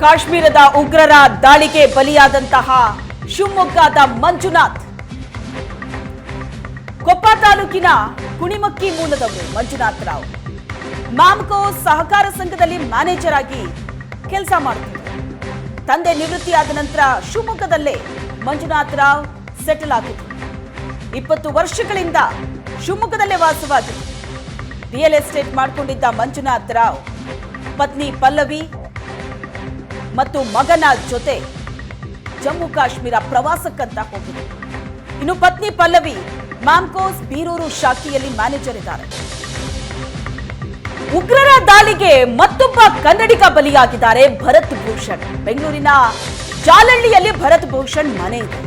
ಕಾಶ್ಮೀರದ ಉಗ್ರರ ದಾಳಿಗೆ ಬಲಿಯಾದಂತಹ ಶಿವಮೊಗ್ಗದ ಮಂಜುನಾಥ್, ಕೊಪ್ಪ ತಾಲೂಕಿನ ಕುಣಿಮಕ್ಕಿ ಮೂಲದವರು ಮಂಜುನಾಥ್ ರಾವ್ ಮ್ಯಾಮ್ಕೋ ಸಹಕಾರ ಸಂಘದಲ್ಲಿ ಮ್ಯಾನೇಜರ್ ಆಗಿ ಕೆಲಸ ಮಾಡುತ್ತಿದ್ದರು. ತಂದೆ ನಿವೃತ್ತಿಯಾದ ನಂತರ ಶಿವಮೊಗ್ಗದಲ್ಲೇ ಮಂಜುನಾಥ್ ರಾವ್ ಸೆಟಲ್ ಆಗಿದ್ರು. 20 ವರ್ಷಗಳಿಂದ ಶಿವಮೊಗ್ಗದಲ್ಲೇ ವಾಸವಾಗಿದ್ರು. ರಿಯಲ್ ಎಸ್ಟೇಟ್ ಮಾಡಿಕೊಂಡಿದ್ದ ಮಂಜುನಾಥ್ ರಾವ್ ಪತ್ನಿ ಪಲ್ಲವಿ ಮತ್ತು ಮಗನ ಜೊತೆ ಜಮ್ಮು ಕಾಶ್ಮೀರ ಪ್ರವಾಸಕ್ಕಂತ ಹೋಗಿದ್ರು. ಇನ್ನು ಪತ್ನಿ ಪಲ್ಲವಿ ಮ್ಯಾಮ್ಕೋಸ್ ಬೀರೂರು ಶಾಖೆಯಲ್ಲಿ ಮ್ಯಾನೇಜರ್ ಇದ್ದಾರೆ. ಉಗ್ರರ ದಾಳಿಗೆ ಮತ್ತೊಬ್ಬ ಕನ್ನಡಿಗ ಬಲಿಯಾಗಿದ್ದಾರೆ, ಭರತ್ ಭೂಷಣ್. ಬೆಂಗಳೂರಿನ ಜಾಲಹಳ್ಳಿಯಲ್ಲಿ ಭರತ್ ಭೂಷಣ್ ಮನೆ ಇದೆ.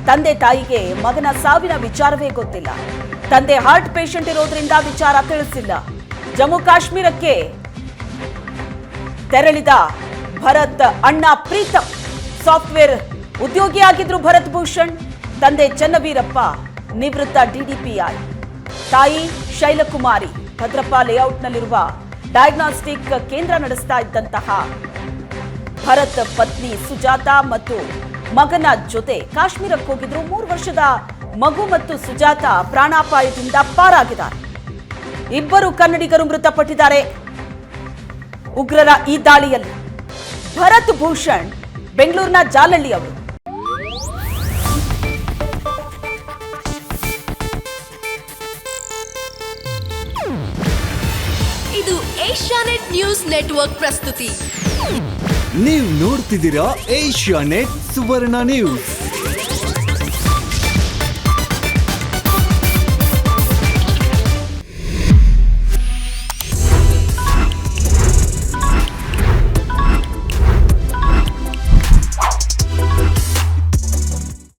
ತಂದೆ ತಾಯಿಗೆ ಮಗನ ಸಾವಿನ ವಿಚಾರವೇ ಗೊತ್ತಿಲ್ಲ. ತಂದೆ ಹಾರ್ಟ್ ಪೇಷಂಟ್ ಇರೋದ್ರಿಂದ ವಿಚಾರ ತಿಳಿಸಿಲ್ಲ. ಜಮ್ಮು ಕಾಶ್ಮೀರಕ್ಕೆ ತೆರಳಿದ ಭರತ್ ಅಣ್ಣ ಪ್ರೀತಮ್ ಸಾಫ್ಟ್ವೇರ್ ಉದ್ಯೋಗಿಯಾಗಿದ್ರು. ಭರತ್ ಭೂಷಣ್ ತಂದೆ ಚನ್ನವೀರಪ್ಪ ನಿವೃತ್ತ ಡಿಡಿಪಿಐ, ತಾಯಿ ಶೈಲಕುಮಾರಿ ಭದ್ರಪ್ಪ ಲೇಔಟ್ನಲ್ಲಿರುವ ಡಯಾಗ್ನಾಸ್ಟಿಕ್ ಕೇಂದ್ರ ನಡೆಸ್ತಾ ಇದ್ದಂತಹ ಭರತ್ ಪತ್ನಿ ಸುಜಾತ ಮತ್ತು ಮಗನ ಜೊತೆ ಕಾಶ್ಮೀರಕ್ಕೆ ಹೋಗಿದ್ರು. 3 ವರ್ಷದ ಮಗು ಮತ್ತು ಸುಜಾತ ಪ್ರಾಣಾಪಾಯದಿಂದ ಪಾರಾಗಿದ್ದಾರೆ. 2 ಕನ್ನಡಿಗರು ಮೃತಪಟ್ಟಿದ್ದಾರೆ ಉಗ್ರರ ಈ ದಾಳಿಯಲ್ಲಿ. ಭರತ್ ಭೂಷಣ್ ಬೆಂಗಳೂರಿನ ಜಾಲಹಳ್ಳಿ ಅವರು. ಇದು ಏಷ್ಯಾನೆಟ್ ನ್ಯೂಸ್ ನೆಟ್ವರ್ಕ್ ಪ್ರಸ್ತುತಿ. ನೀವು ನೋಡ್ತಿದ್ದೀರಾ ಏಷ್ಯಾನೆಟ್ ಸುವರ್ಣ ನ್ಯೂಸ್.